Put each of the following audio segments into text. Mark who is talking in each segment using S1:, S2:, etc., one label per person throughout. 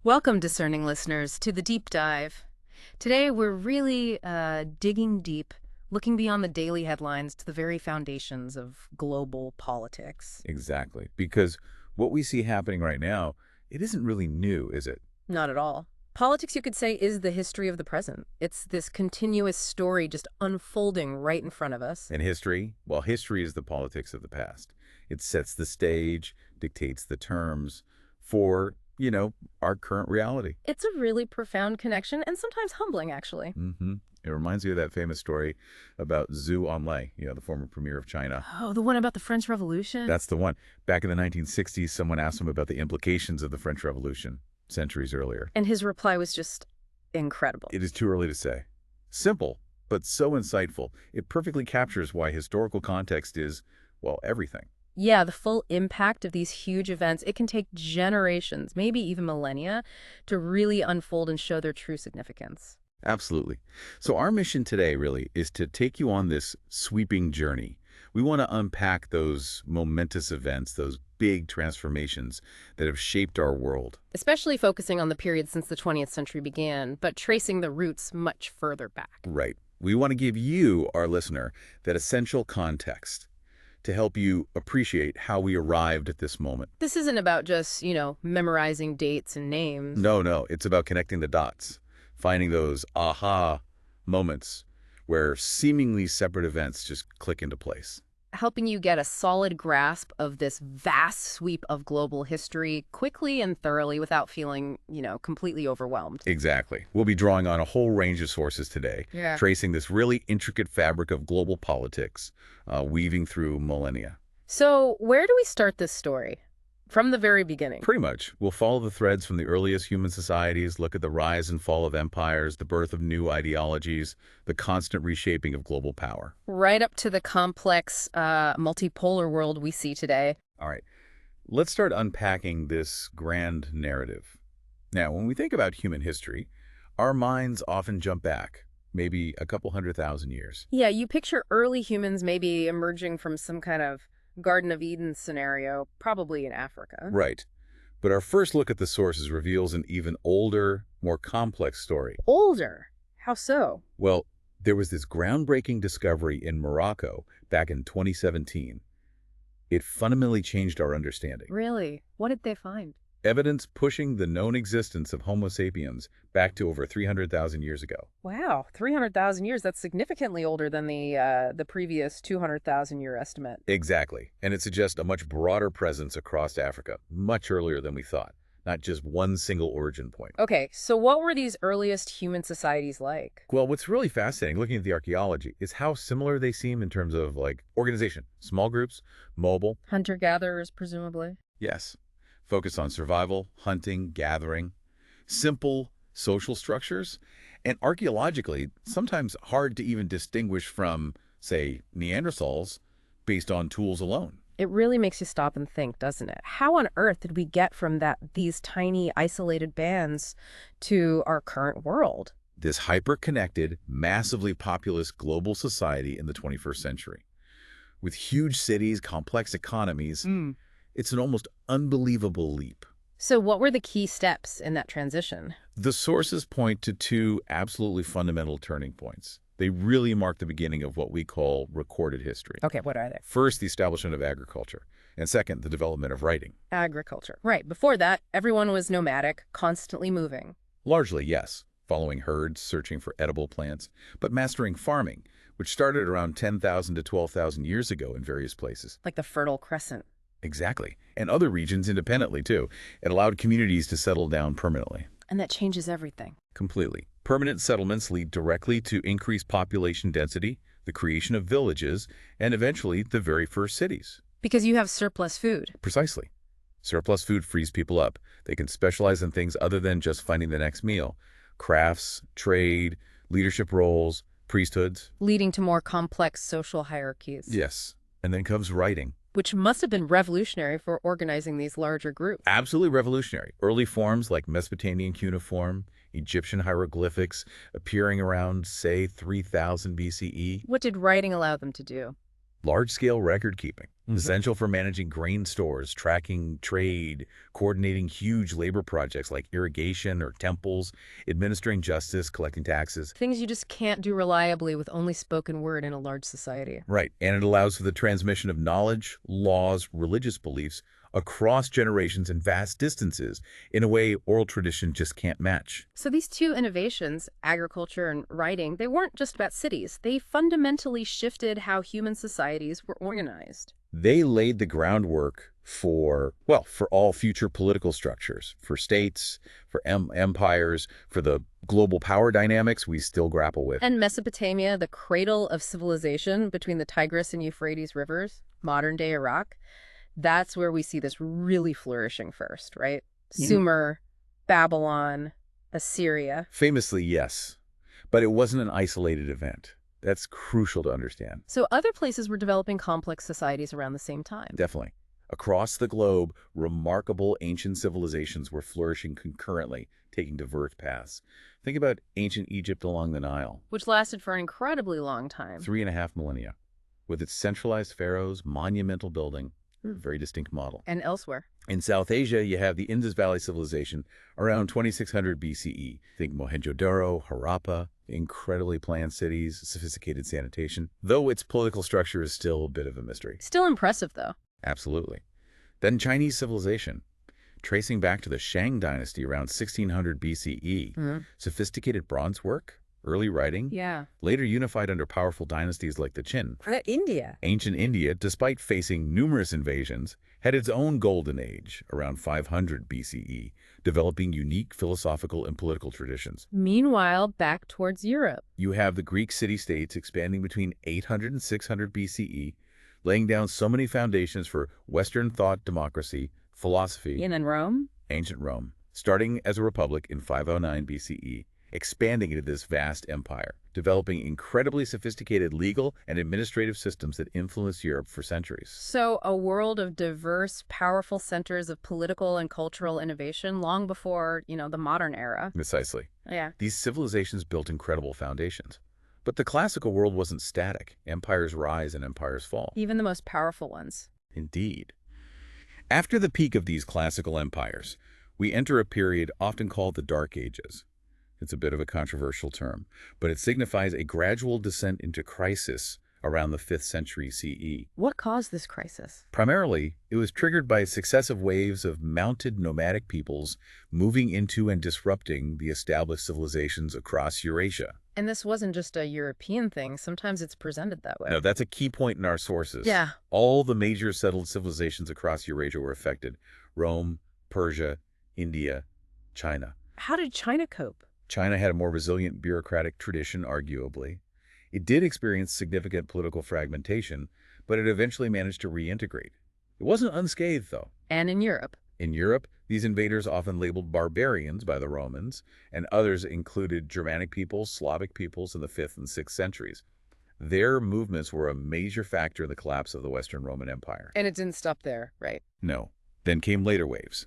S1: Welcome, discerning listeners, to the deep dive. Today, we're really digging deep, looking beyond the daily headlines to the very foundations of global politics.
S2: Exactly. Because what we see happening right now, it isn't really new, is it?
S1: Not at all. Politics, you could say, is the history of the present. It's this continuous story just unfolding right in front of us.
S2: And history? Well, history is the politics of the past. It sets the stage, dictates the terms for, our current reality.
S1: It's a really profound connection and sometimes humbling, actually.
S2: It reminds me of that famous story about Zhu Enlai, the former premier of China.
S1: Oh, the one about the French Revolution?
S2: That's the one. Back in the 1960s, someone asked him about the implications of the French Revolution centuries earlier.
S1: And his reply was just incredible.
S2: It is too early to say. Simple, but so insightful. It perfectly captures why historical context is, well, everything.
S1: Yeah, the full impact of these huge events, it can take generations, maybe even millennia, to really unfold and show their true significance.
S2: Absolutely. So our mission today really is to take you on this sweeping journey. We want to unpack those momentous events, those big transformations that have shaped our world.
S1: Especially focusing on the period since the 20th century began, but tracing the roots much further back.
S2: Right. We want to give you, our listener, that essential context to help you appreciate how we arrived at this moment.
S1: This isn't about just, memorizing dates and names.
S2: No. It's about connecting the dots, finding those aha moments where seemingly separate events just click into place.
S1: Helping you get a solid grasp of this vast sweep of global history quickly and thoroughly without feeling, completely overwhelmed.
S2: Exactly. We'll be drawing on a whole range of sources today,
S1: Yeah.
S2: tracing this really intricate fabric of global politics, weaving through millennia.
S1: So, where do we start this story? From the very beginning.
S2: Pretty much. We'll follow the threads from the earliest human societies, look at the rise and fall of empires, the birth of new ideologies, the constant reshaping of global power.
S1: Right up to the complex, multipolar world we see today.
S2: All right. Let's start unpacking this grand narrative. Now, when we think about human history, our minds often jump back, maybe a couple 100,000 years.
S1: Yeah, you picture early humans maybe emerging from some kind of Garden of Eden scenario, probably in Africa.
S2: Right. But our first look at the sources reveals an even older, more complex story.
S1: Older? How so?
S2: Well, there was this groundbreaking discovery in Morocco back in 2017. It fundamentally changed our understanding.
S1: Really? What did they find?
S2: Evidence pushing the known existence of Homo sapiens back to over 300,000 years ago.
S1: Wow, 300,000 years. That's significantly older than the previous 200,000-year estimate.
S2: Exactly. And it suggests a much broader presence across Africa, much earlier than we thought, not just one single origin point.
S1: Okay, so what were these earliest human societies like?
S2: Well, what's really fascinating looking at the archaeology is how similar they seem in terms of organization. Small groups, mobile.
S1: Hunter-gatherers, presumably.
S2: Yes. Focus on survival, hunting, gathering. Simple social structures. And archaeologically, sometimes hard to even distinguish from, say, Neanderthals based on tools alone.
S1: It really makes you stop and think, doesn't it? How on earth did we get from these tiny, isolated bands to our current world?
S2: This hyper-connected, massively populous global society in the 21st century. With huge cities, complex economies, it's an almost unbelievable leap.
S1: So what were the key steps in that transition?
S2: The sources point to two absolutely fundamental turning points. They really mark the beginning of what we call recorded history.
S1: Okay, what are they?
S2: First, the establishment of agriculture, and second, the development of writing.
S1: Agriculture. Right. Before that, everyone was nomadic, constantly moving.
S2: Largely, yes, following herds, searching for edible plants, but mastering farming, which started around 10,000 to 12,000 years ago in various places.
S1: Like the Fertile Crescent.
S2: Exactly. And other regions independently, too. It allowed communities to settle down permanently.
S1: And that changes everything.
S2: Completely. Permanent settlements lead directly to increased population density, the creation of villages, and eventually the very first cities.
S1: Because you have surplus food.
S2: Precisely. Surplus food frees people up. They can specialize in things other than just finding the next meal. Crafts, trade, leadership roles, priesthoods.
S1: Leading to more complex social hierarchies.
S2: Yes. And then comes writing.
S1: Which must have been revolutionary for organizing these larger groups.
S2: Absolutely revolutionary. Early forms like Mesopotamian cuneiform, Egyptian hieroglyphics appearing around, say, 3000 BCE.
S1: What did writing allow them to do?
S2: Large-scale record-keeping, essential for managing grain stores, tracking trade, coordinating huge labor projects like irrigation or temples, administering justice, collecting taxes.
S1: Things you just can't do reliably with only spoken word in a large society.
S2: Right, and it allows for the transmission of knowledge, laws, religious beliefs across generations and vast distances in a way oral tradition just can't match.
S1: So these two innovations, agriculture and writing, they weren't just about cities. They fundamentally shifted how human societies were organized.
S2: They laid the groundwork for, well, for all future political structures, for states, for empires, for the global power dynamics we still grapple with.
S1: And Mesopotamia, the cradle of civilization between the Tigris and Euphrates rivers, modern-day Iraq, that's where we see this really flourishing first, right?
S2: Yeah.
S1: Sumer, Babylon, Assyria.
S2: Famously, yes. But it wasn't an isolated event. That's crucial to understand.
S1: So other places were developing complex societies around the same time.
S2: Definitely. Across the globe, remarkable ancient civilizations were flourishing concurrently, taking diverse paths. Think about ancient Egypt along the Nile.
S1: Which lasted for an incredibly long time.
S2: 3.5 millennia. With its centralized pharaohs, monumental building, very distinct model.
S1: And elsewhere.
S2: In South Asia, you have the Indus Valley Civilization around 2600 BCE. Think Mohenjo-Daro, Harappa, incredibly planned cities, sophisticated sanitation, though its political structure is still a bit of a mystery.
S1: Still impressive, though.
S2: Absolutely. Then Chinese civilization, tracing back to the Shang dynasty around 1600 BCE. Sophisticated bronze work, early writing,
S1: Yeah.
S2: later unified under powerful dynasties like the Qin.
S1: India.
S2: Ancient India, despite facing numerous invasions, had its own golden age around 500 BCE, developing unique philosophical and political traditions.
S1: Meanwhile, back towards Europe.
S2: You have the Greek city-states expanding between 800 and 600 BCE, laying down so many foundations for Western thought, democracy, philosophy.
S1: And then Rome?
S2: Ancient Rome, starting as a republic in 509 BCE, expanding into this vast empire, developing incredibly sophisticated legal and administrative systems that influenced Europe for centuries.
S1: So a world of diverse, powerful centers of political and cultural innovation long before, the modern era.
S2: Precisely.
S1: Yeah.
S2: These civilizations built incredible foundations. But the classical world wasn't static. Empires rise and empires fall.
S1: Even the most powerful ones.
S2: Indeed. After the peak of these classical empires, we enter a period often called the Dark Ages. It's a bit of a controversial term, but it signifies a gradual descent into crisis around the 5th century CE.
S1: What caused this crisis?
S2: Primarily, it was triggered by successive waves of mounted nomadic peoples moving into and disrupting the established civilizations across Eurasia.
S1: And this wasn't just a European thing. Sometimes it's presented that way.
S2: Now, that's a key point in our sources.
S1: Yeah.
S2: All the major settled civilizations across Eurasia were affected. Rome, Persia, India, China.
S1: How did China cope?
S2: China had a more resilient bureaucratic tradition, arguably. It did experience significant political fragmentation, but it eventually managed to reintegrate. It wasn't unscathed, though.
S1: And in Europe?
S2: In Europe, these invaders often labeled barbarians by the Romans, and others included Germanic peoples, Slavic peoples in the 5th and 6th centuries. Their movements were a major factor in the collapse of the Western Roman Empire.
S1: And it didn't stop there, right?
S2: No. Then came later waves.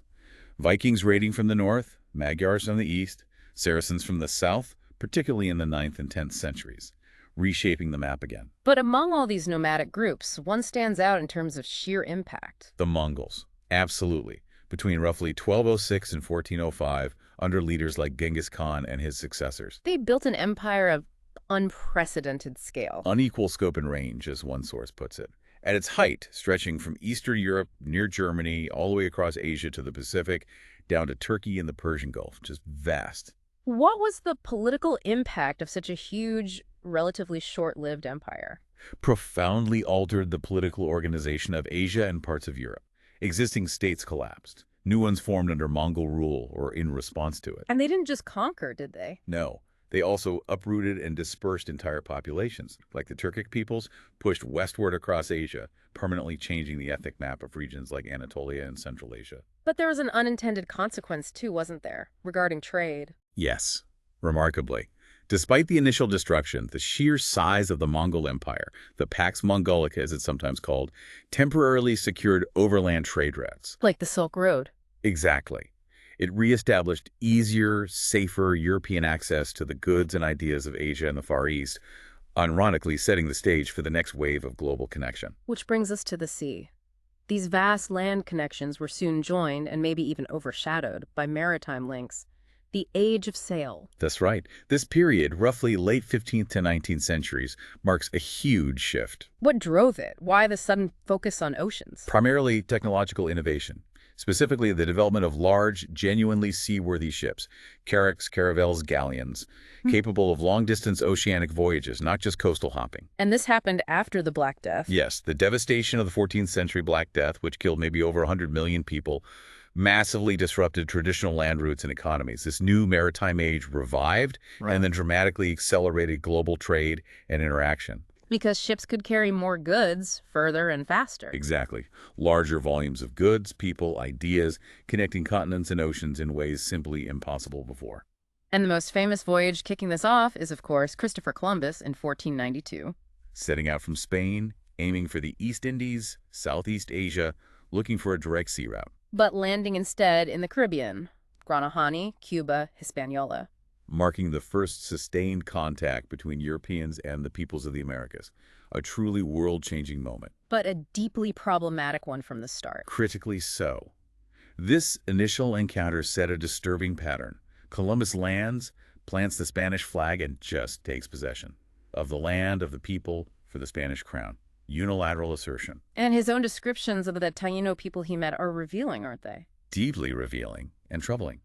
S2: Vikings raiding from the north, Magyars from the east, Saracens from the south, particularly in the 9th and 10th centuries, reshaping the map again.
S1: But among all these nomadic groups, one stands out in terms of sheer impact.
S2: The Mongols. Absolutely. Between roughly 1206 and 1405, under leaders like Genghis Khan and his successors.
S1: They built an empire of unprecedented scale.
S2: Unequal scope and range, as one source puts it. At its height, stretching from Eastern Europe, near Germany, all the way across Asia to the Pacific, down to Turkey and the Persian Gulf. Just vast.
S1: What was the political impact of such a huge, relatively short-lived empire?
S2: Profoundly altered the political organization of Asia and parts of Europe. Existing states collapsed. New ones formed under Mongol rule or in response to it.
S1: And they didn't just conquer, did they?
S2: No. They also uprooted and dispersed entire populations. Like the Turkic peoples, pushed westward across Asia, permanently changing the ethnic map of regions like Anatolia and Central Asia.
S1: But there was an unintended consequence, too, wasn't there, regarding trade?
S2: Yes, remarkably. Despite the initial destruction, the sheer size of the Mongol Empire, the Pax Mongolica as it's sometimes called, temporarily secured overland trade routes.
S1: Like the Silk Road.
S2: Exactly. It reestablished easier, safer European access to the goods and ideas of Asia and the Far East, ironically setting the stage for the next wave of global connection.
S1: Which brings us to the sea. These vast land connections were soon joined and maybe even overshadowed by maritime links. The Age of Sail.
S2: That's right. This period, roughly late 15th to 19th centuries, marks a huge shift.
S1: What drove it? Why the sudden focus on oceans?
S2: Primarily technological innovation, specifically the development of large, genuinely seaworthy ships, carracks, caravels, galleons, capable of long-distance oceanic voyages, not just coastal hopping.
S1: And this happened after the Black Death.
S2: Yes, the devastation of the 14th century Black Death, which killed maybe over 100 million people, massively disrupted traditional land routes and economies. This new maritime age revived and then dramatically accelerated global trade and interaction.
S1: Because ships could carry more goods further and faster.
S2: Exactly. Larger volumes of goods, people, ideas, connecting continents and oceans in ways simply impossible before.
S1: And the most famous voyage kicking this off is, of course, Christopher Columbus in 1492.
S2: Setting out from Spain, aiming for the East Indies, Southeast Asia, looking for a direct sea route.
S1: But landing instead in the Caribbean, Granahani, Cuba, Hispaniola.
S2: Marking the first sustained contact between Europeans and the peoples of the Americas. A truly world-changing moment.
S1: But a deeply problematic one from the start.
S2: Critically so. This initial encounter set a disturbing pattern. Columbus lands, plants the Spanish flag, and just takes possession of the land, of the people, for the Spanish crown. Unilateral assertion.
S1: And his own descriptions of the Taino people he met are revealing, aren't they?
S2: Deeply revealing and troubling.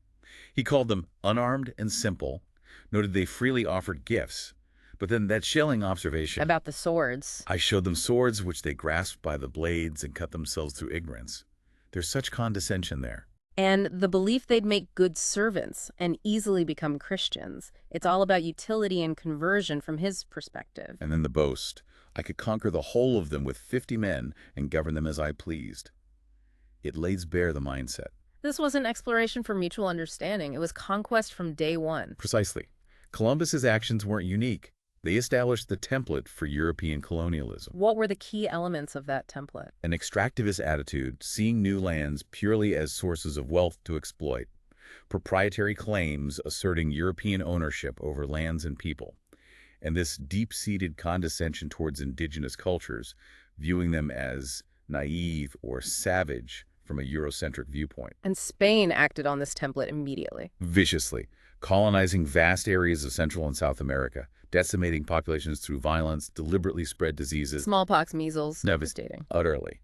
S2: He called them unarmed and simple, noted they freely offered gifts. But then that chilling observation...
S1: About the swords.
S2: I showed them swords which they grasped by the blades and cut themselves through ignorance. There's such condescension there.
S1: And the belief they'd make good servants and easily become Christians. It's all about utility and conversion from his perspective.
S2: And then the boast. I could conquer the whole of them with 50 men and govern them as I pleased. It lays bare the mindset.
S1: This wasn't exploration for mutual understanding. It was conquest from day one.
S2: Precisely. Columbus's actions weren't unique. They established the template for European colonialism.
S1: What were the key elements of that template?
S2: An extractivist attitude, seeing new lands purely as sources of wealth to exploit. Proprietary claims asserting European ownership over lands and people. And this deep-seated condescension towards indigenous cultures, viewing them as naive or savage from a Eurocentric viewpoint.
S1: And Spain acted on this template immediately.
S2: Viciously, colonizing vast areas of Central and South America, decimating populations through violence, deliberately spread diseases.
S1: Smallpox, measles, devastating.
S2: Utterly.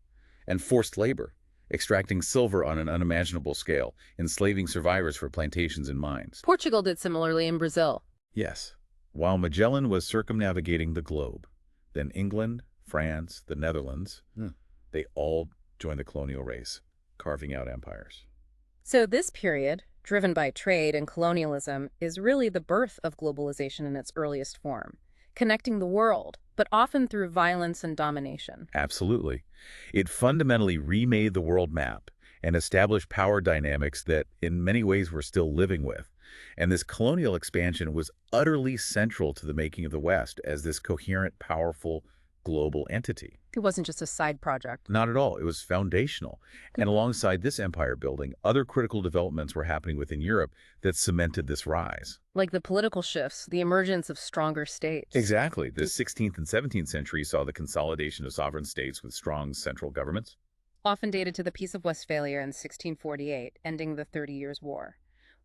S2: And forced labor, extracting silver on an unimaginable scale, enslaving survivors for plantations and mines.
S1: Portugal did similarly in Brazil.
S2: Yes. While Magellan was circumnavigating the globe, then England, France, the Netherlands, they all joined the colonial race, carving out empires.
S1: So this period, driven by trade and colonialism, is really the birth of globalization in its earliest form, connecting the world, but often through violence and domination.
S2: Absolutely. It fundamentally remade the world map and established power dynamics that in many ways we're still living with. And this colonial expansion was utterly central to the making of the West as this coherent, powerful, global entity.
S1: It wasn't just a side project.
S2: Not at all. It was foundational. And alongside this empire building, other critical developments were happening within Europe that cemented this rise.
S1: Like the political shifts, the emergence of stronger states.
S2: Exactly. The 16th and 17th century saw the consolidation of sovereign states with strong central governments.
S1: Often dated to the Peace of Westphalia in 1648, ending the 30 Years' War.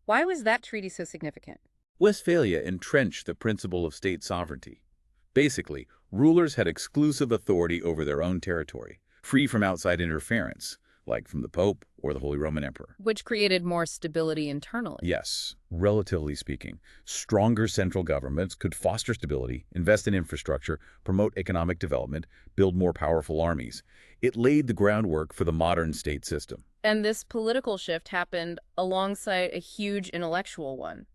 S1: Why was that treaty so significant?
S2: Westphalia entrenched the principle of state sovereignty. Basically, rulers had exclusive authority over their own territory, free from outside interference, like from the Pope or the Holy Roman Emperor.
S1: Which created more stability internally.
S2: Yes, relatively speaking. Stronger central governments could foster stability, invest in infrastructure, promote economic development, build more powerful armies. It laid the groundwork for the modern state system.
S1: And this political shift happened alongside a huge intellectual one,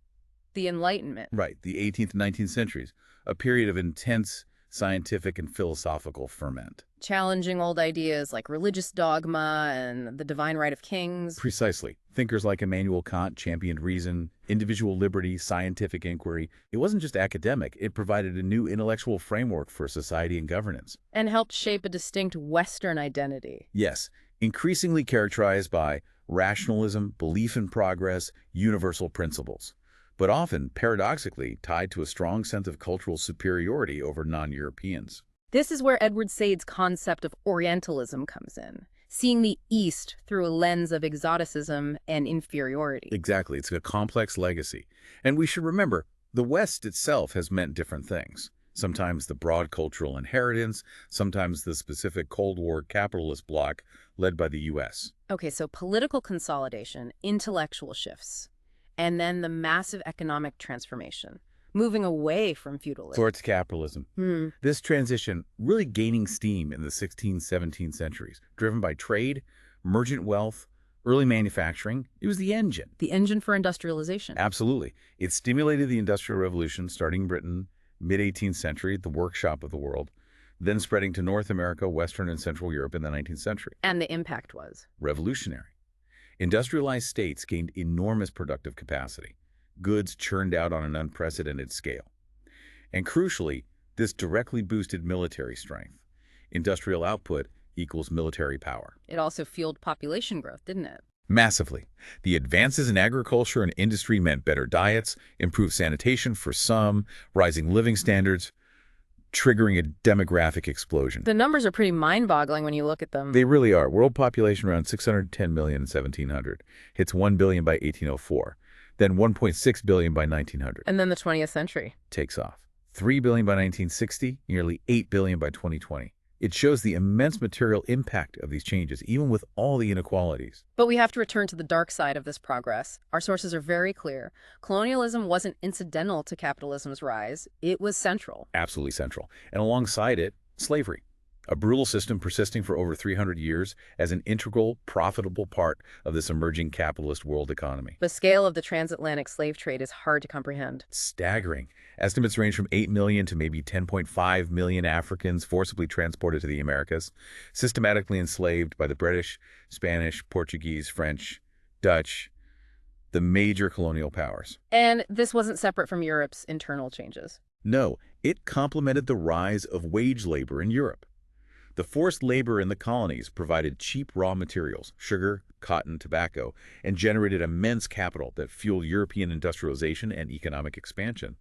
S1: the Enlightenment.
S2: Right, the 18th and 19th centuries, a period of intense scientific and philosophical ferment.
S1: Challenging old ideas like religious dogma and the divine right of kings.
S2: Precisely. Thinkers like Immanuel Kant championed reason, individual liberty, scientific inquiry. It wasn't just academic. It provided a new intellectual framework for society and governance.
S1: And helped shape a distinct Western identity.
S2: Yes, increasingly characterized by rationalism, belief in progress, universal principles. but often, paradoxically, tied to a strong sense of cultural superiority over non-Europeans.
S1: This is where Edward Said's concept of Orientalism comes in, seeing the East through a lens of exoticism and inferiority.
S2: Exactly, it's a complex legacy. And we should remember, the West itself has meant different things. Sometimes the broad cultural inheritance, sometimes the specific Cold War capitalist bloc led by the U.S.
S1: Okay, so political consolidation, intellectual shifts, and then the massive economic transformation, moving away from feudalism.
S2: Towards capitalism. This transition really gaining steam in the 16th, 17th centuries, driven by trade, merchant wealth, early manufacturing. It was the engine.
S1: The engine for industrialization.
S2: Absolutely. It stimulated the Industrial Revolution, starting in Britain, mid-18th century, the workshop of the world, then spreading to North America, Western and Central Europe in the 19th century.
S1: And the impact was?
S2: Revolutionary. Industrialized states gained enormous productive capacity. Goods churned out on an unprecedented scale. And crucially, this directly boosted military strength. Industrial output equals military power.
S1: It also fueled population growth, didn't it?
S2: Massively. The advances in agriculture and industry meant better diets, improved sanitation for some, rising living standards, triggering a demographic explosion.
S1: The numbers are pretty mind-boggling when you look at them.
S2: They really are. World population around 610 million in 1700, hits 1 billion by 1804, then 1.6 billion by 1900.
S1: And then the 20th century
S2: Takes off. 3 billion by 1960, nearly 8 billion by 2020. It shows the immense material impact of these changes, even with all the inequalities.
S1: But we have to return to the dark side of this progress. Our sources are very clear. Colonialism wasn't incidental to capitalism's rise. It was central.
S2: Absolutely central. And alongside it, slavery. A brutal system persisting for over 300 years as an integral, profitable part of this emerging capitalist world economy.
S1: The scale of the transatlantic slave trade is hard to comprehend.
S2: Staggering. Estimates range from 8 million to maybe 10.5 million Africans forcibly transported to the Americas, systematically enslaved by the British, Spanish, Portuguese, French, Dutch, the major colonial powers.
S1: And this wasn't separate from Europe's internal changes.
S2: No, it complemented the rise of wage labor in Europe. The forced labor in the colonies provided cheap raw materials, sugar, cotton, tobacco, and generated immense capital that fueled European industrialization and economic expansion.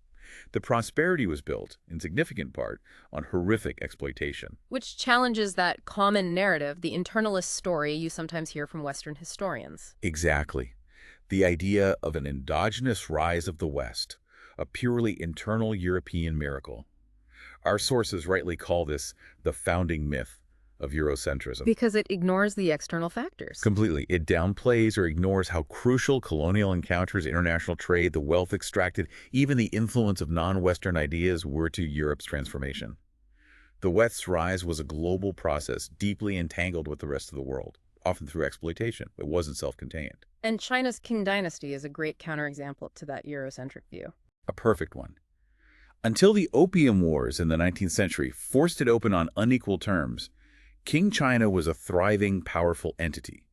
S2: The prosperity was built, in significant part, on horrific exploitation.
S1: Which challenges that common narrative, the internalist story you sometimes hear from Western historians.
S2: Exactly. The idea of an endogenous rise of the West, a purely internal European miracle. Our sources rightly call this the founding myth of Eurocentrism.
S1: Because it ignores the external factors.
S2: Completely. It downplays or ignores how crucial colonial encounters, international trade, the wealth extracted, even the influence of non-Western ideas were to Europe's transformation. The West's rise was a global process, deeply entangled with the rest of the world, often through exploitation. It wasn't self-contained.
S1: And China's Qing dynasty is a great counterexample to that Eurocentric view.
S2: A perfect one. Until the Opium Wars in the 19th century forced it open on unequal terms, King China was a thriving, powerful entity.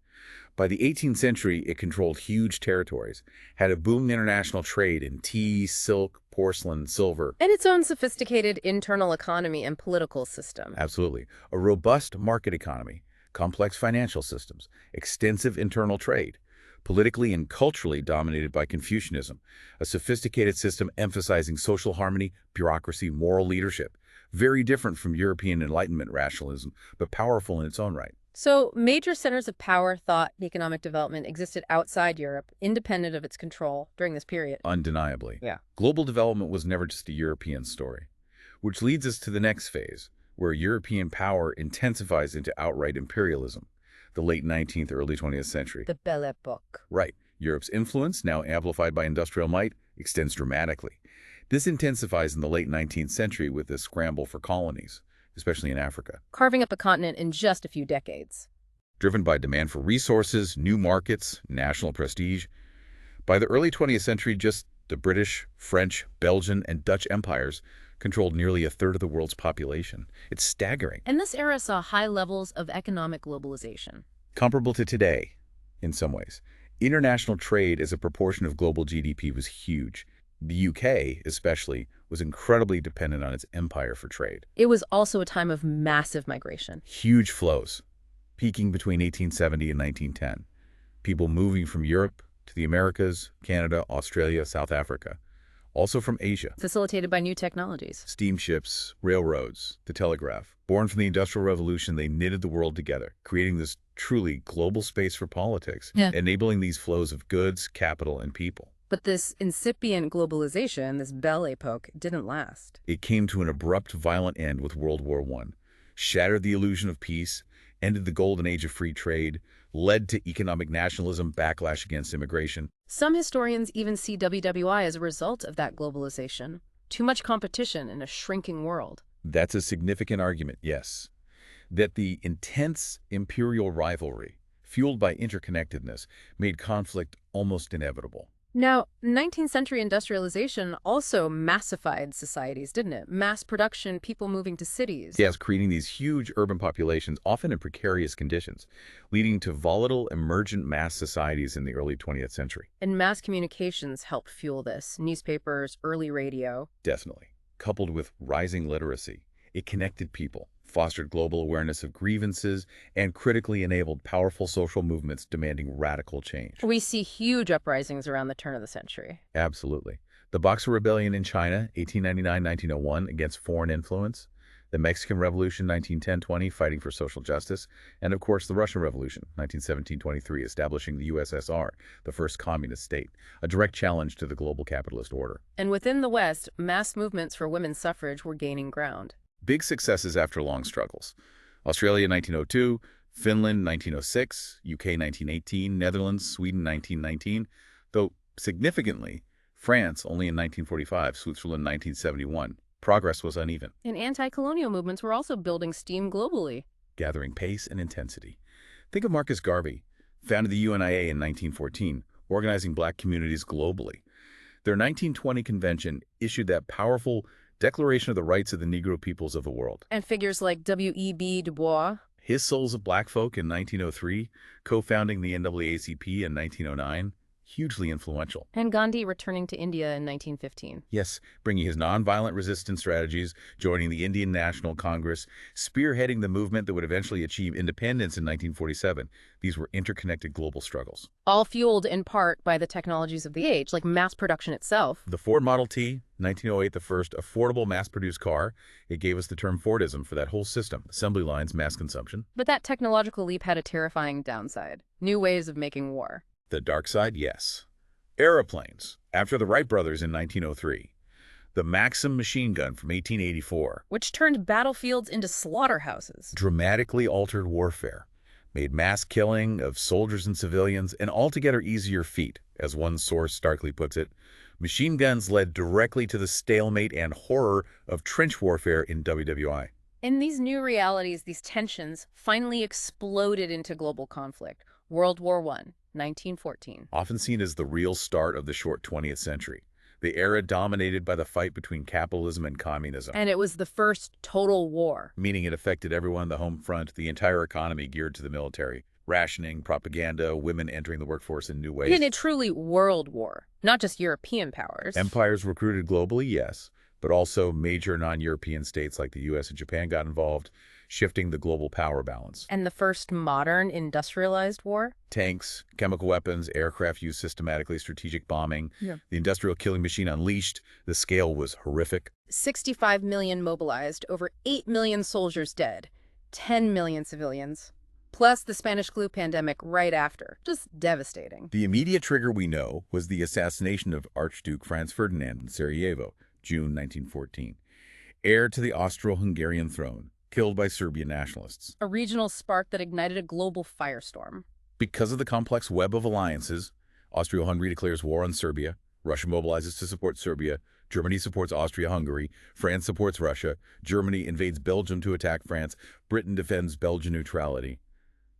S2: By the 18th century, it controlled huge territories, had a booming international trade in tea, silk, porcelain, silver.
S1: And its own sophisticated internal economy and political system.
S2: Absolutely. A robust market economy, complex financial systems, extensive internal trade. Politically and culturally dominated by Confucianism, a sophisticated system emphasizing social harmony, bureaucracy, moral leadership. Very different from European Enlightenment rationalism, but powerful in its own right.
S1: So major centers of power, thought, and economic development existed outside Europe, independent of its control during this period.
S2: Undeniably.
S1: Yeah.
S2: Global development was never just a European story. Which leads us to the next phase, where European power intensifies into outright imperialism. The late 19th, early 20th century.
S1: The Belle Époque.
S2: Right. Europe's influence, now amplified by industrial might, extends dramatically. This intensifies in the late 19th century with the scramble for colonies, especially in Africa.
S1: Carving up a continent in just a few decades.
S2: Driven by demand for resources, new markets, national prestige. By the early 20th century, just the British, French, Belgian, and Dutch empires controlled nearly a third of the world's population. It's staggering.
S1: And this era saw high levels of economic globalization.
S2: Comparable to today, in some ways. International trade as a proportion of global GDP was huge. The UK, especially, was incredibly dependent on its empire for trade.
S1: It was also a time of massive migration.
S2: Huge flows, peaking between 1870 and 1910. People moving from Europe to the Americas, Canada, Australia, South Africa. Also from Asia.
S1: Facilitated by new technologies.
S2: Steamships, railroads, the telegraph. Born from the Industrial Revolution, they knitted the world together, creating this truly global space for politics,
S1: Yeah.
S2: enabling these flows of goods, capital, and people.
S1: But this incipient globalization, this Belle Epoque, didn't last.
S2: It came to an abrupt, violent end with World War I, shattered the illusion of peace, ended the golden age of free trade, led to economic nationalism, backlash against immigration.
S1: Some historians even see WWI as a result of that globalization. Too much competition in a shrinking world.
S2: That's a significant argument, yes. That the intense imperial rivalry, fueled by interconnectedness, made conflict almost inevitable.
S1: Now, 19th century industrialization also massified societies, didn't it? Mass production, people moving to cities.
S2: Yes, creating these huge urban populations, often in precarious conditions, leading to volatile, emergent mass societies in the early 20th century.
S1: And mass communications helped fuel this. Newspapers, early radio.
S2: Definitely. Coupled with rising literacy, it connected people, fostered global awareness of grievances, and critically enabled powerful social movements demanding radical change.
S1: We see huge uprisings around the turn of the century.
S2: Absolutely. The Boxer Rebellion in China, 1899-1901, against foreign influence. The Mexican Revolution, 1910-20, fighting for social justice. And, of course, the Russian Revolution, 1917-23, establishing the USSR, the first communist state, a direct challenge to the global capitalist order.
S1: And within the West, mass movements for women's suffrage were gaining ground.
S2: Big successes after long struggles. Australia, 1902, Finland, 1906, UK, 1918, Netherlands, Sweden, 1919, though significantly, France only in 1945, Switzerland, 1971. Progress was uneven,
S1: And anti-colonial movements were also building steam globally.
S2: gathering pace and intensity. Think of Marcus Garvey, founded the UNIA in 1914, organizing black communities globally. Their 1920 convention issued that powerful Declaration of the Rights of the Negro Peoples of the World.
S1: And figures like W.E.B. Du Bois.
S2: His Souls of Black Folk in 1903, co-founding the NAACP in 1909, hugely influential.
S1: And Gandhi returning to India in 1915.
S2: Yes, bringing his nonviolent resistance strategies, joining the Indian National Congress, spearheading the movement that would eventually achieve independence in 1947. These were interconnected global struggles.
S1: All fueled in part by the technologies of the age, like mass production itself.
S2: The Ford Model T, 1908, the first affordable mass-produced car. It gave us the term Fordism for that whole system. Assembly lines, mass consumption.
S1: But that technological leap had a terrifying downside. New ways of making war.
S2: The dark side, yes. Aeroplanes, after the Wright brothers in 1903. The Maxim machine gun from 1884.
S1: Which turned battlefields into slaughterhouses.
S2: Dramatically altered warfare. Made mass killing of soldiers and civilians an altogether easier feat, as one source starkly puts it. Machine guns led directly to the stalemate and horror of trench warfare in WWI.
S1: In these new realities, these tensions finally exploded into global conflict. World War I, 1914.
S2: Often seen as the real start of the short 20th century. The era dominated by the fight between capitalism and communism.
S1: And it was the first total war.
S2: Meaning it affected everyone on the home front, the entire economy geared to the military. Rationing, propaganda, women entering the workforce in new ways.
S1: In a truly world war, not just European powers.
S2: Empires recruited globally, yes, but also major non-European states like the US and Japan got involved, shifting the global power balance.
S1: And the first modern industrialized war?
S2: Tanks, chemical weapons, aircraft used systematically, strategic bombing,
S1: Yeah.
S2: the industrial killing machine unleashed. The scale was horrific.
S1: 65 million mobilized, over 8 million soldiers dead, 10 million civilians, plus the Spanish flu pandemic right after. Just devastating.
S2: The immediate trigger we know was the assassination of Archduke Franz Ferdinand in Sarajevo, June 1914, heir to the Austro-Hungarian throne, killed by Serbian nationalists.
S1: A regional spark that ignited a global firestorm.
S2: Because of the complex web of alliances, Austria-Hungary declares war on Serbia, Russia mobilizes to support Serbia, Germany supports Austria-Hungary, France supports Russia, Germany invades Belgium to attack France, Britain defends Belgian neutrality.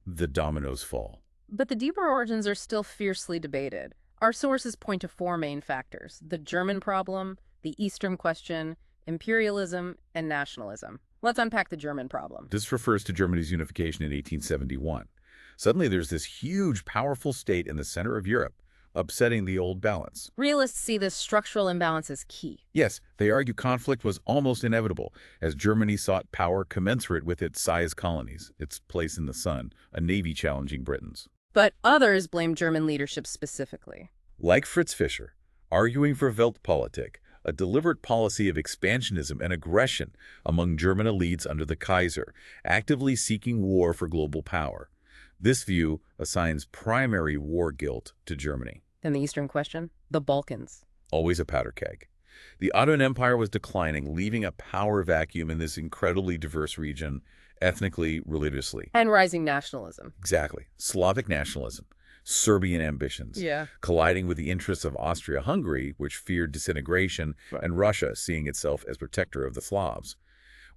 S2: The dominoes fall.
S1: But the deeper origins are still fiercely debated. Our sources point to four main factors: the German problem, the Eastern question, imperialism, and nationalism. Let's unpack the German problem.
S2: This refers to Germany's unification in 1871. Suddenly there's this huge, powerful state in the center of Europe, upsetting the old balance.
S1: Realists see this structural imbalance as key.
S2: Yes, they argue conflict was almost inevitable, as Germany sought power commensurate with its size colonies, its place in the sun, a navy challenging Britain's.
S1: But others blame German leadership specifically.
S2: Like Fritz Fischer, arguing for Weltpolitik, a deliberate policy of expansionism and aggression among German elites under the Kaiser, actively seeking war for global power. This view assigns primary war guilt to Germany.
S1: Then the Eastern question, the Balkans.
S2: Always a powder keg. The Ottoman Empire was declining, leaving a power vacuum in this incredibly diverse region, ethnically, religiously.
S1: And rising nationalism.
S2: Exactly. Slavic nationalism, Serbian ambitions,
S1: Yeah.
S2: colliding with the interests of Austria-Hungary, which feared disintegration,
S1: Right.
S2: and Russia seeing itself as protector of the Slavs.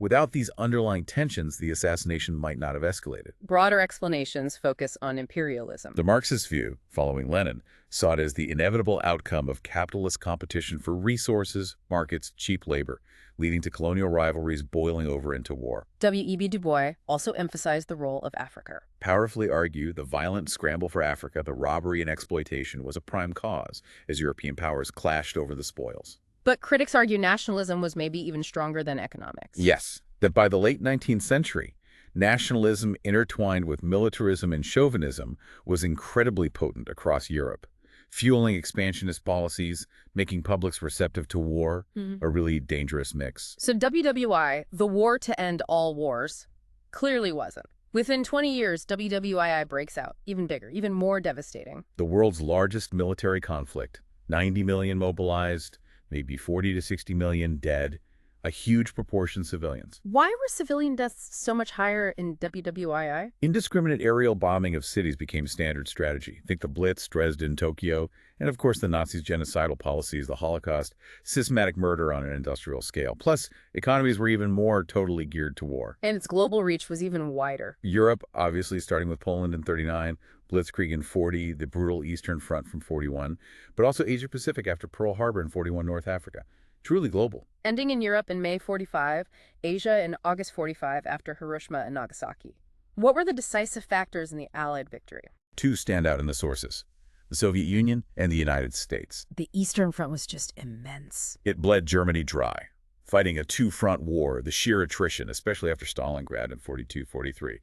S2: Without these underlying tensions, the assassination might not have escalated.
S1: Broader explanations focus on imperialism.
S2: The Marxist view, following Lenin, saw it as the inevitable outcome of capitalist competition for resources, markets, cheap labor, leading to colonial rivalries boiling over into war.
S1: W.E.B. Du Bois also emphasized the role of Africa.
S2: Powerfully argued the violent scramble for Africa, the robbery and exploitation, was a prime cause as European powers clashed over the spoils.
S1: But critics argue nationalism was maybe even stronger than economics.
S2: Yes, that by the late 19th century, nationalism intertwined with militarism and chauvinism was incredibly potent across Europe, fueling expansionist policies, making publics receptive to war, a really dangerous mix.
S1: So WWI, the war to end all wars, clearly wasn't. Within 20 years, WWII breaks out, even bigger, even more devastating.
S2: The world's largest military conflict, 90 million mobilized, maybe 40 to 60 million dead, a huge proportion civilians.
S1: Why were civilian deaths so much higher in WWII?
S2: Indiscriminate aerial bombing of cities became standard strategy. Think the Blitz, Dresden, Tokyo, and of course the Nazis' genocidal policies, the Holocaust, systematic murder on an industrial scale. Plus, economies were even more totally geared to war.
S1: And its global reach was even wider.
S2: Europe, obviously, starting with Poland in 39, Blitzkrieg in 40, the brutal Eastern Front from 41, but also Asia-Pacific after Pearl Harbor in 41, North Africa. Truly global.
S1: Ending in Europe in May 45, Asia in August 45 after Hiroshima and Nagasaki. What were the decisive factors in the Allied victory?
S2: Two stand out in the sources: the Soviet Union and the United States.
S1: The Eastern Front was just immense.
S2: It bled Germany dry, fighting a two-front war, the sheer attrition, especially after Stalingrad in 42-43.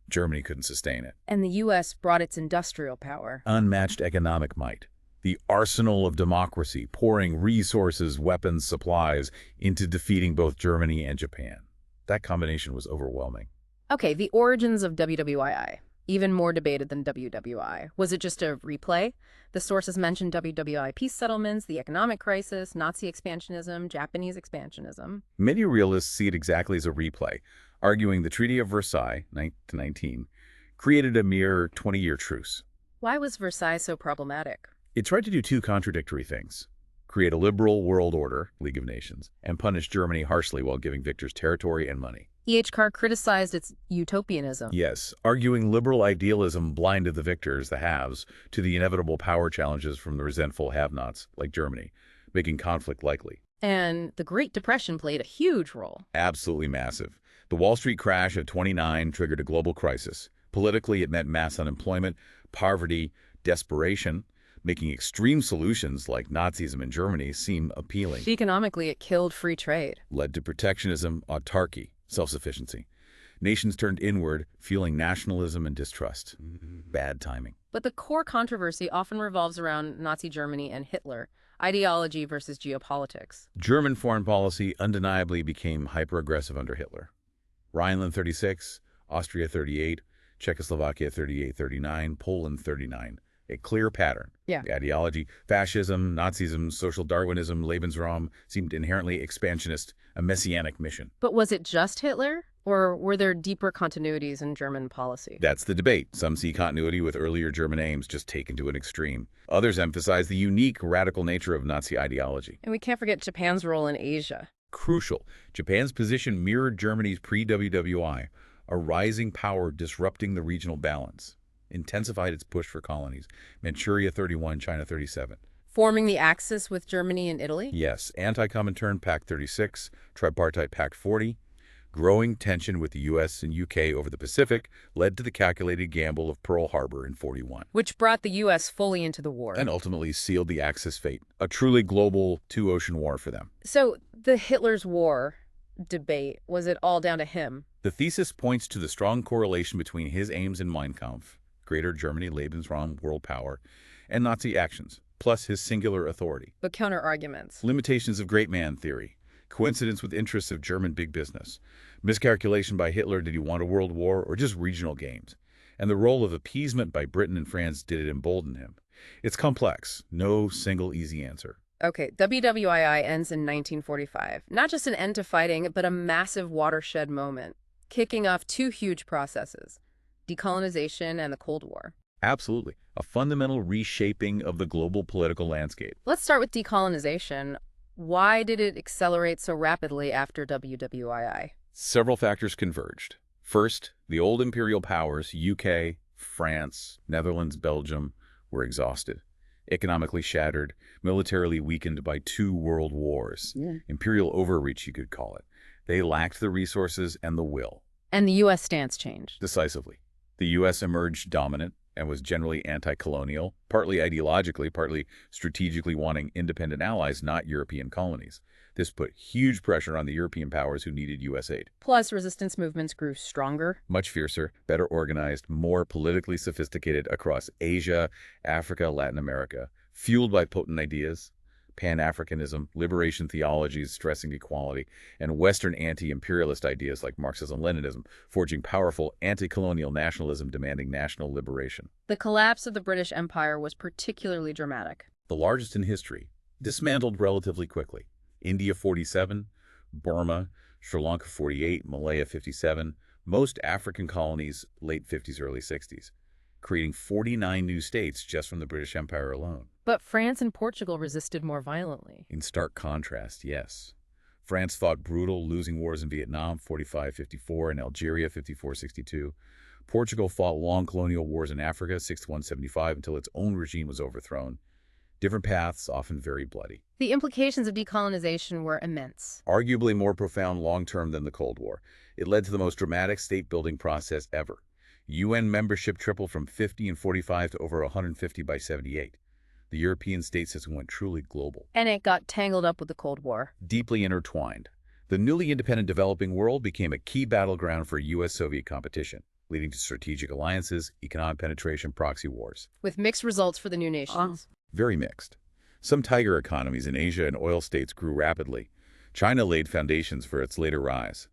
S2: Germany couldn't sustain it.
S1: And the U.S. brought its industrial power.
S2: Unmatched economic might. The arsenal of democracy, pouring resources, weapons, supplies into defeating both Germany and Japan. That combination was overwhelming.
S1: Okay, the origins of WWII. Even more debated than WWI. Was it just a replay? The sources mentioned WWI peace settlements, the economic crisis, Nazi expansionism, Japanese expansionism.
S2: Many realists see it exactly as a replay, arguing the Treaty of Versailles, 1919, created a mere 20-year truce.
S1: Why was Versailles so problematic?
S2: It tried to do two contradictory things: create a liberal world order, League of Nations, and punish Germany harshly while giving victors territory and money.
S1: E.H. Carr criticized its utopianism.
S2: Yes, arguing liberal idealism blinded the victors, the haves, to the inevitable power challenges from the resentful have-nots, like Germany, making conflict likely.
S1: And the Great Depression played a huge role.
S2: Absolutely massive. The Wall Street crash of 29 triggered a global crisis. Politically, it meant mass unemployment, poverty, desperation, making extreme solutions like Nazism in Germany seem appealing.
S1: Economically, it killed free trade.
S2: Led to protectionism, autarky, self-sufficiency. Nations turned inward, fueling nationalism and distrust. Bad timing.
S1: But the core controversy often revolves around Nazi Germany and Hitler, ideology versus geopolitics.
S2: German foreign policy undeniably became hyper-aggressive under Hitler. Rhineland 36, Austria 38, Czechoslovakia 38-39, Poland 39. A clear pattern.
S1: Yeah.
S2: The ideology, fascism, Nazism, social Darwinism, Lebensraum, seemed inherently expansionist, a messianic mission.
S1: But was it just Hitler? Or were there deeper continuities in German policy?
S2: That's the debate. Some see continuity with earlier German aims just taken to an extreme. Others emphasize the unique, radical nature of Nazi ideology.
S1: And we can't forget Japan's role in Asia.
S2: Crucial. Japan's position mirrored Germany's pre-WWI, a rising power disrupting the regional balance. Intensified its push for colonies. Manchuria 31, China 37.
S1: Forming the Axis with Germany and Italy?
S2: Yes, Anti-Comintern Pact 36, Tripartite Pact 40. Growing tension with the U.S. and U.K. over the Pacific led to the calculated gamble of Pearl Harbor in 41.
S1: Which brought the U.S. fully into the war.
S2: And ultimately sealed the Axis fate. A truly global two-ocean war for them.
S1: So the Hitler's war debate, was it all down to him?
S2: The thesis points to the strong correlation between his aims in Mein Kampf, Greater Germany, Lebensraum, world power, and Nazi actions, plus his singular authority.
S1: But counter-arguments.
S2: Limitations of great man theory. Coincidence with interests of German big business. Miscalculation by Hitler, did he want a world war or just regional gains? And the role of appeasement by Britain and France, did it embolden him? It's complex. No single easy answer.
S1: Okay, WWII ends in 1945. Not just an end to fighting, but a massive watershed moment, kicking off two huge processes, decolonization and the Cold War.
S2: Absolutely. A fundamental reshaping of the global political landscape.
S1: Let's start with decolonization. Why did it accelerate so rapidly after WWII?
S2: Several factors converged. First, the old imperial powers, UK, France, Netherlands, Belgium, were exhausted, economically shattered, militarily weakened by 2 world wars.
S1: Yeah.
S2: Imperial overreach, you could call it. They lacked the resources and the will.
S1: And the U.S. stance changed.
S2: Decisively. The U.S. emerged dominant and was generally anti-colonial, partly ideologically, partly strategically wanting independent allies, not European colonies. This put huge pressure on the European powers who needed U.S. aid.
S1: Plus, resistance movements grew stronger.
S2: Much fiercer, better organized, more politically sophisticated across Asia, Africa, Latin America, fueled by potent ideas, Pan-Africanism, liberation theologies stressing equality, and Western anti-imperialist ideas like Marxism-Leninism, forging powerful anti-colonial nationalism demanding national liberation.
S1: The collapse of the British Empire was particularly dramatic.
S2: The largest in history, dismantled relatively quickly. India 47, Burma, Sri Lanka 48, Malaya 57, most African colonies late 50s, early 60s, creating 49 new states just from the British Empire alone.
S1: But France and Portugal resisted more violently.
S2: In stark contrast, yes. France fought brutal, losing wars in Vietnam 45-54 and Algeria 54-62. Portugal fought long colonial wars in Africa 61-75 until its own regime was overthrown. Different paths, often very bloody.
S1: The implications of decolonization were immense.
S2: Arguably more profound long-term than the Cold War. It led to the most dramatic state-building process ever. UN membership tripled from 50 in 45 to over 150 by 78. The European state system went truly global.
S1: And it got tangled up with the Cold War.
S2: Deeply intertwined. The newly independent developing world became a key battleground for U.S.-Soviet competition, leading to strategic alliances, economic penetration, proxy wars.
S1: With mixed results for the new nations.
S2: Very mixed. Some tiger economies in Asia and oil states grew rapidly. China laid foundations for its later rise.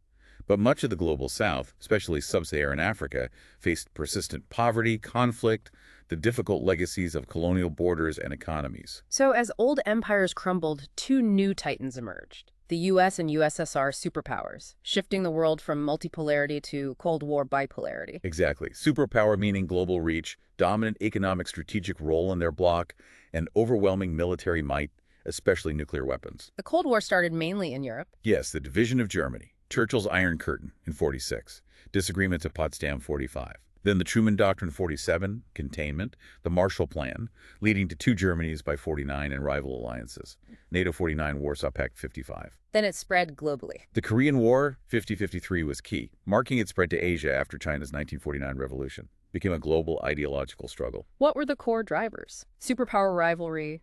S2: But much of the global south, especially sub-Saharan Africa, faced persistent poverty, conflict, the difficult legacies of colonial borders and economies.
S1: So as old empires crumbled, two new titans emerged. The U.S. and USSR superpowers, shifting the world from multipolarity to Cold War bipolarity.
S2: Exactly. Superpower meaning global reach, dominant economic strategic role in their bloc, and overwhelming military might, especially nuclear weapons.
S1: The Cold War started mainly in Europe.
S2: Yes, the division of Germany. Churchill's Iron Curtain in 46, disagreements at Potsdam 45. Then the Truman Doctrine 47, containment, the Marshall Plan, leading to two Germanys by 49 and rival alliances. NATO 49, Warsaw Pact 55.
S1: Then it spread globally.
S2: The Korean War 50-53 was key, marking its spread to Asia after China's 1949 revolution. Became a global ideological struggle.
S1: What were the core drivers? Superpower rivalry,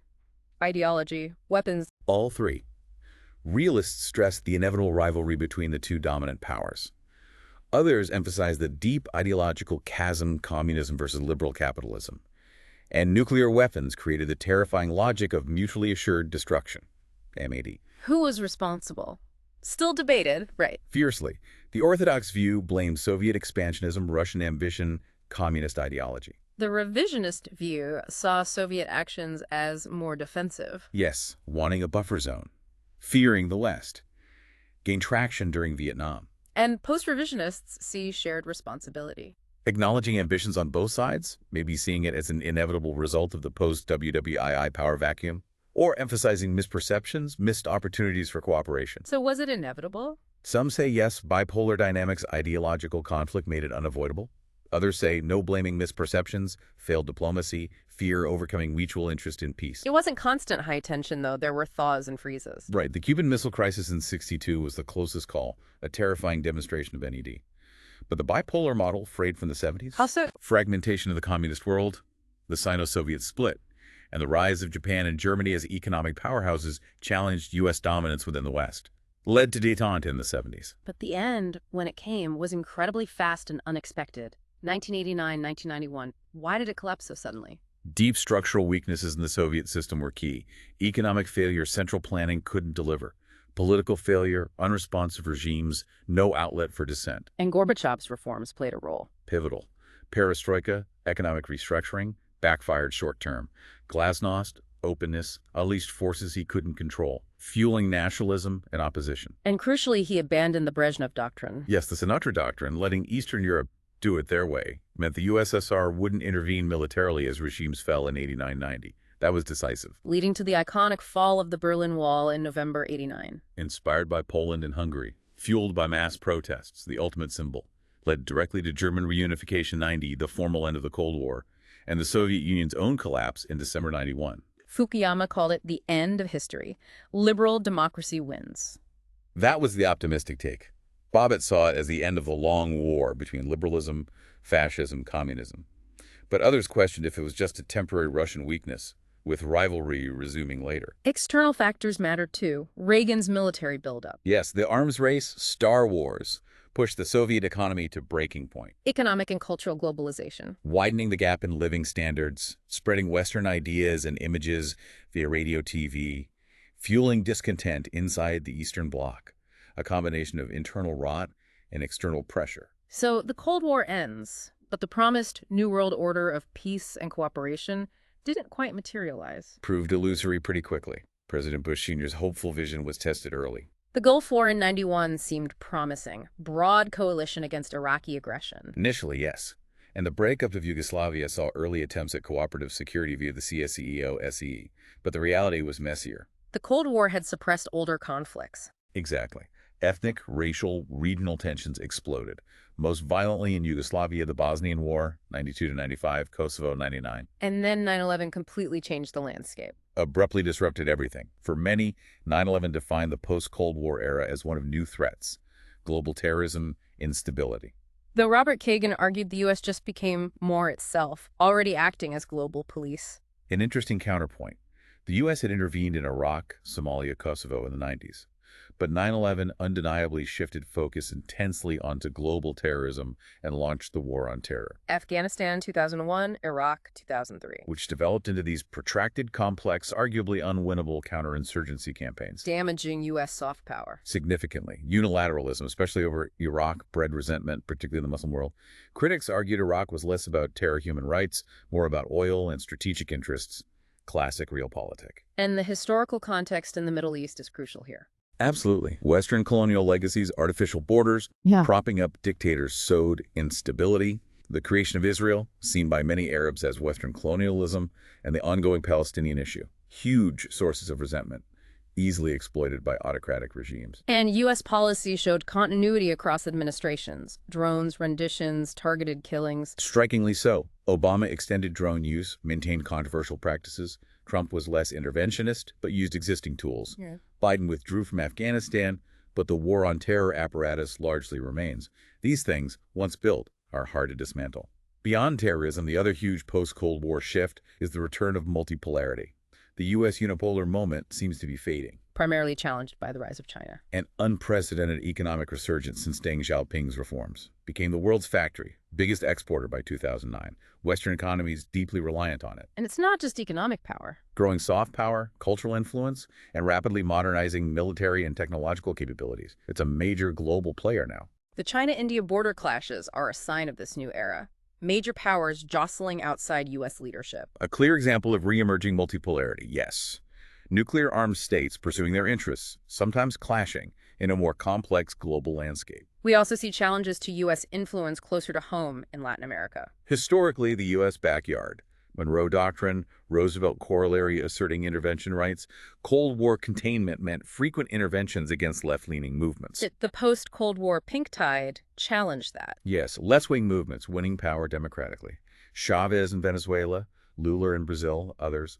S1: ideology, weapons.
S2: All three. Realists stressed the inevitable rivalry between the two dominant powers. Others emphasized the deep ideological chasm, communism versus liberal capitalism. And nuclear weapons created the terrifying logic of mutually assured destruction, MAD.
S1: Who was responsible? Still debated, right?
S2: Fiercely, the orthodox view blamed Soviet expansionism, Russian ambition, communist ideology.
S1: The revisionist view saw Soviet actions as more defensive.
S2: Yes, wanting a buffer zone. Fearing the West. Gained traction during Vietnam.
S1: And post-revisionists see shared responsibility.
S2: Acknowledging ambitions on both sides, maybe seeing it as an inevitable result of the post-WWII power vacuum, or emphasizing misperceptions, missed opportunities for cooperation.
S1: So was it inevitable?
S2: Some say yes, bipolar dynamics, ideological conflict made it unavoidable. Others say no, blaming misperceptions, failed diplomacy, fear overcoming mutual interest in peace.
S1: It wasn't constant high tension, though. There were thaws and freezes.
S2: Right. The Cuban Missile Crisis in '62 was the closest call, a terrifying demonstration of NED. But the bipolar model, frayed from the '70s,
S1: How so?
S2: fragmentation of the communist world, the Sino-Soviet split, and the rise of Japan and Germany as economic powerhouses challenged U.S. dominance within the West, led to détente in the '70s.
S1: But the end, when it came, was incredibly fast and unexpected. 1989, 1991. Why did it collapse so suddenly?
S2: Deep structural weaknesses in the Soviet system were key. Economic failure, central planning couldn't deliver. Political failure, unresponsive regimes, no outlet for dissent.
S1: And Gorbachev's reforms played a role.
S2: Pivotal. Perestroika, economic restructuring, backfired short-term. Glasnost, openness, unleashed forces he couldn't control, fueling nationalism and opposition.
S1: And crucially, he abandoned the Brezhnev doctrine.
S2: Yes, the Sinatra Doctrine, letting Eastern Europe do it their way, meant the USSR wouldn't intervene militarily as regimes fell in 89-90. That was decisive.
S1: Leading to the iconic fall of the Berlin Wall in November 89.
S2: Inspired by Poland and Hungary, fueled by mass protests, the ultimate symbol, led directly to German reunification 90, the formal end of the Cold War, and the Soviet Union's own collapse in December 91.
S1: Fukuyama called it the end of history. Liberal democracy wins.
S2: That was the optimistic take. Bobbitt saw it as the end of the long war between liberalism, fascism, communism. But others questioned if it was just a temporary Russian weakness, with rivalry resuming later.
S1: External factors mattered too. Reagan's military buildup.
S2: Yes, the arms race, Star Wars, pushed the Soviet economy to breaking point.
S1: Economic and cultural globalization.
S2: Widening the gap in living standards, spreading Western ideas and images via radio TV, fueling discontent inside the Eastern Bloc, a combination of internal rot and external pressure.
S1: So the Cold War ends, but the promised New World Order of peace and cooperation didn't quite materialize.
S2: Proved illusory pretty quickly. President Bush Sr.'s hopeful vision was tested early.
S1: The Gulf War in 91 seemed promising. Broad coalition against Iraqi aggression.
S2: Initially, yes. And the breakup of Yugoslavia saw early attempts at cooperative security via the CSEO-SEE. But the reality was messier.
S1: The Cold War had suppressed older conflicts.
S2: Exactly. Ethnic, racial, regional tensions exploded. Most violently in Yugoslavia, the Bosnian War, 92 to 95, Kosovo, 99.
S1: And then 9/11 completely changed the landscape.
S2: Abruptly disrupted everything. For many, 9/11 defined the post-Cold War era as one of new threats: global terrorism, instability.
S1: Though Robert Kagan argued the U.S. just became more itself, already acting as global police.
S2: An interesting counterpoint. The U.S. had intervened in Iraq, Somalia, Kosovo in the 90s. But 9/11 undeniably shifted focus intensely onto global terrorism and launched the War on Terror.
S1: Afghanistan 2001, Iraq 2003.
S2: Which developed into these protracted, complex, arguably unwinnable counterinsurgency campaigns.
S1: Damaging U.S. soft power.
S2: Significantly. Unilateralism, especially over Iraq, bred resentment, particularly in the Muslim world. Critics argued Iraq was less about terror human rights, more about oil and strategic interests. Classic realpolitik.
S1: And the historical context in the Middle East is crucial here.
S2: Absolutely. Western colonial legacies, artificial borders, propping up dictators sowed instability. The creation of Israel, seen by many Arabs as Western colonialism, and the ongoing Palestinian issue. Huge sources of resentment, easily exploited by autocratic regimes.
S1: And U.S. policy showed continuity across administrations. Drones, renditions, targeted killings.
S2: Strikingly so. Obama extended drone use, maintained controversial practices. Trump was less interventionist, but used existing tools.
S1: Yeah.
S2: Biden withdrew from Afghanistan, but the war on terror apparatus largely remains. These things, once built, are hard to dismantle. Beyond terrorism, the other huge post-Cold War shift is the return of multipolarity. The U.S. unipolar moment seems to be fading.
S1: Primarily challenged by the rise of China.
S2: An unprecedented economic resurgence since Deng Xiaoping's reforms. Became the world's factory, biggest exporter by 2009. Western economies deeply reliant on it.
S1: And it's not just economic power.
S2: Growing soft power, cultural influence, and rapidly modernizing military and technological capabilities. It's a major global player now.
S1: The China-India border clashes are a sign of this new era. Major powers jostling outside U.S. leadership.
S2: A clear example of re-emerging multipolarity, yes. Nuclear-armed states pursuing their interests, sometimes clashing, in a more complex global landscape.
S1: We also see challenges to U.S. influence closer to home in Latin America.
S2: Historically, the U.S. backyard. Monroe Doctrine, Roosevelt corollary asserting intervention rights, Cold War containment meant frequent interventions against left-leaning movements.
S1: The post-Cold War pink tide challenged that.
S2: Yes, left-wing movements winning power democratically. Chavez in Venezuela, Lula in Brazil, others,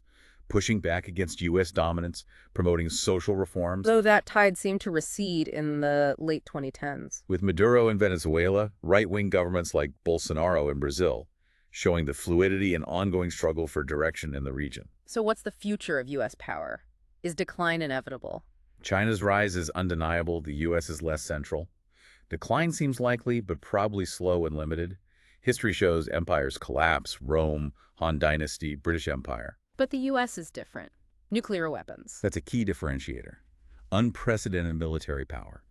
S2: pushing back against U.S. dominance, promoting social reforms.
S1: Though that tide seemed to recede in the late 2010s.
S2: With Maduro in Venezuela, right-wing governments like Bolsonaro in Brazil, showing the fluidity and ongoing struggle for direction in the region.
S1: So what's the future of U.S. power? Is decline inevitable?
S2: China's rise is undeniable. The U.S. is less central. Decline seems likely, but probably slow and limited. History shows empires collapse: Rome, Han Dynasty, British Empire.
S1: But the U.S. is different. Nuclear weapons.
S2: That's a key differentiator. Unprecedented military power.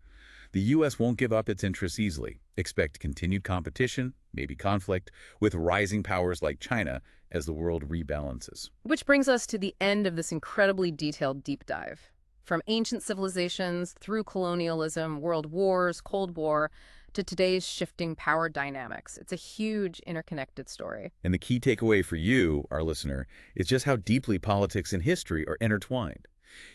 S2: The U.S. won't give up its interests easily. Expect continued competition, maybe conflict, with rising powers like China as the world rebalances.
S1: Which brings us to the end of this incredibly detailed deep dive. From ancient civilizations through colonialism, world wars, Cold War, to today's shifting power dynamics. It's a huge interconnected story.
S2: And the key takeaway for you, our listener, is just how deeply politics and history are intertwined.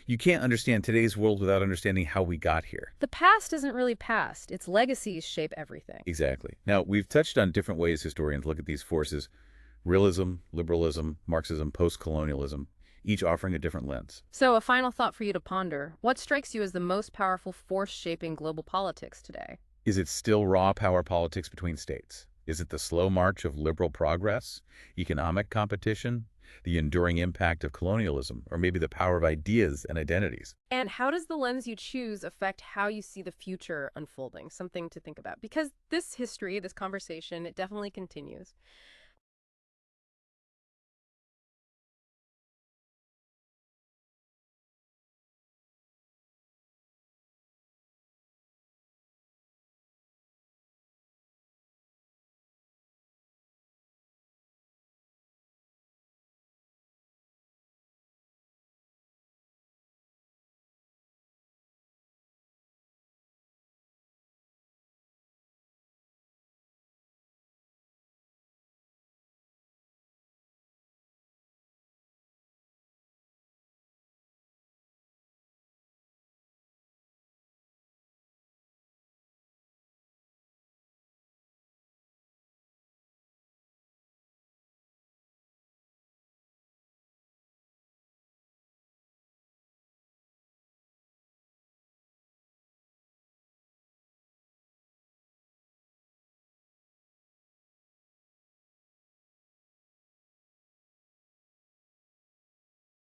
S2: You can't understand today's world without understanding how we got here.
S1: The past isn't really past. Its legacies shape everything.
S2: Exactly. Now, we've touched on different ways historians look at these forces: realism, liberalism, Marxism, post-colonialism, each offering a different lens.
S1: So, a final thought for you to ponder. What strikes you as the most powerful force shaping global politics today?
S2: Is it still raw power politics between states? Is it the slow march of liberal progress, economic competition, the enduring impact of colonialism, or maybe the power of ideas and identities?
S1: And how does the lens you choose affect how you see the future unfolding? Something to think about. Because this history, this conversation, it definitely continues.